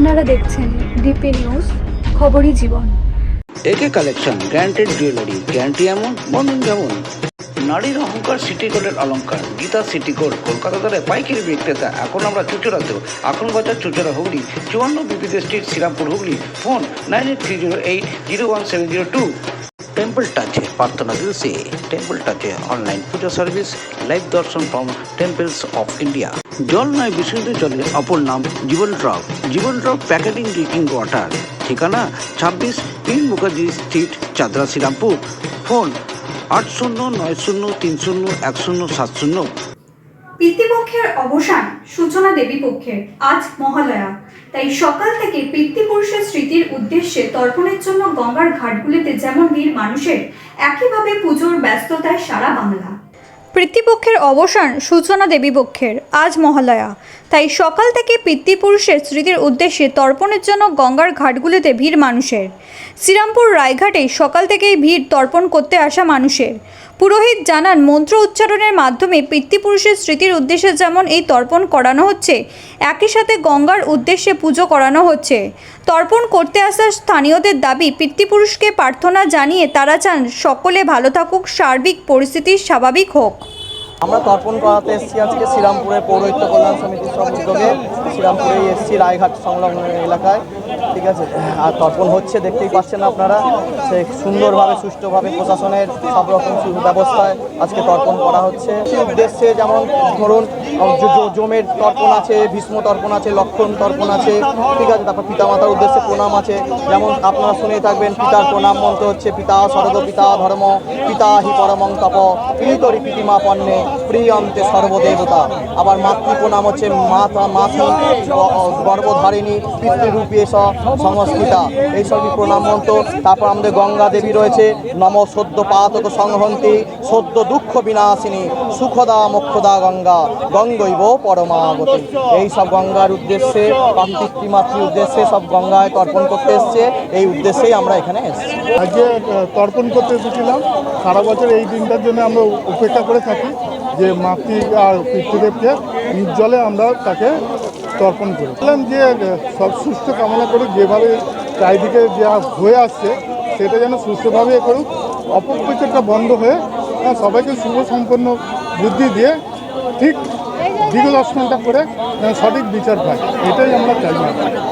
আপনারা দেখছেন DP news, খবরই জীবন। একে কালেকশন, গ্যারান্টেড জুয়েলারি, গ্যারান্টি এমন বন্ধন যেমন। নারীর অহংকার সিটি কোডের অলংকার, গীতা সিটি কোড, কলকাতা দরে পাইকারি বিক্রেতা। এখন আমরা চুচুড়াতেও, এখন বাজার চুচুড়া হুগলি, 54 বিপিতে street, Serampore Hooghly. Phone 9830801702। Temple টাচে প্রার্থনা দিল সে, টেম্পল টাচে online puja service, live darshan from temples of India. জল নয় বিশুদ্ধ জলের অপর নাম Jeevan drop. Jeevan drop packeting drinking water. ঠিকানা 26 পীর মুখার্জি স্ট্রিট, চাদরা, শ্রীরামপুর। ফোন 8090301070। পিতৃপক্ষের অবসান, সূচনা দেবী পক্ষের। আজ মহালয়া, তাই সকাল থেকে পিতৃপুরুষের স্মৃতির উদ্দেশ্যে তর্পণের জন্য গঙ্গার ঘাটগুলিতে যেমন ভিড় মানুষের, একইভাবে পুজোর ব্যস্ততায় সারা বাংলা। পিতৃপক্ষের অবসান, সূচনা দেবী পক্ষের। আজ মহালয়া, তাই সকাল থেকে পিতৃপুরুষের স্মৃতির উদ্দেশ্যে তর্পণের জন্য গঙ্গার ঘাটগুলিতে ভিড় মানুষের। শ্রীরামপুর রায়ঘাটে সকাল থেকেই ভিড় তর্পণ করতে আসা মানুষের। পুরোহিত জানান, মন্ত্র উচ্চারণের মাধ্যমে পিতৃপুরুষের স্মৃতির উদ্দেশ্যে যেমন এই তর্পণ করানো হচ্ছে, একই সাথে গঙ্গার উদ্দেশ্যে পুজো করানো হচ্ছে। তর্পণ করতে আসা স্থানীয়দের দাবি, পিতৃপুরুষকে প্রার্থনা জানিয়ে তারা চান সকলে ভালো থাকুক, সার্বিক পরিস্থিতি স্বাভাবিক হোক। আমরা তর্পণ করাতে এসেছি আজকে শ্রীরামপুরের পৌরহিত্য কল্যাণ সমিতির সব উদ্যোগে। শ্রীরামপুরে এসেছি রায়ঘাট সংলগ্ন এলাকায়, ঠিক আছে। আর তর্পণ হচ্ছে, দেখতেই পাচ্ছেন আপনারা। সে সুন্দরভাবে সুষ্ঠুভাবে প্রশাসনের সব রকম ব্যবস্থায় আজকে তর্পণ করা হচ্ছে। উদ্দেশ্যে যেমন ধরুন জমের তর্পণ আছে, ভীষ্ম তর্পণ আছে, লক্ষণ তর্পণ আছে, ঠিক আছে। তারপর পিতামাতার উদ্দেশ্যে প্রণাম আছে। যেমন আপনারা শুনেই থাকবেন, পিতার প্রণাম মন্ত্র হচ্ছে পিতা শরদ পিতা ধর্ম, পিতা হি পরমং তপ, পিতরি পিতিমা পণ্যে প্রিয়ন্তে সর্বদেবতা। আবার মাতৃ প্রণাম হচ্ছে মাতৃ গর্ভধারিণী পিতৃরূপে সংস্কৃতা, এইসবই প্রণাম মন্ত্র। তারপর আমাদের গঙ্গা দেবী রয়েছে, নম সদ্য পাতক সংহন্তি, সদ্য দুঃখ বিনাশিনী, সুখদা মোক্ষদা গঙ্গা, গঙ্গৈব পরমাগতি। এই সব গঙ্গার উদ্দেশ্যে, পিতৃমাতৃ উদ্দেশ্যে সব গঙ্গায় তর্পণ করতে এসছে। এই উদ্দেশ্যেই আমরা এখানে এসেছি। আজকে তর্পণ করতে এসেছিলাম। সারা বছর এই দিনটার জন্য আমরা উপেক্ষা করে থাকি যে মাতৃ আর পিতৃদেবকে নির্জলে আমরা তাকে তর্পণ করি। বললাম যে সব সুস্থ কামনা করুক, যেভাবে চারিদিকে যা হয়ে আসছে সেটা যেন সুস্থভাবে করুক, অপপ্রচারটা বন্ধ হয়ে সবাইকে শুভ সম্পন্ন বুদ্ধি দিয়ে ঠিক দিগদর্শনটা করে সঠিক বিচার পায়, এটাই আমরা চাই।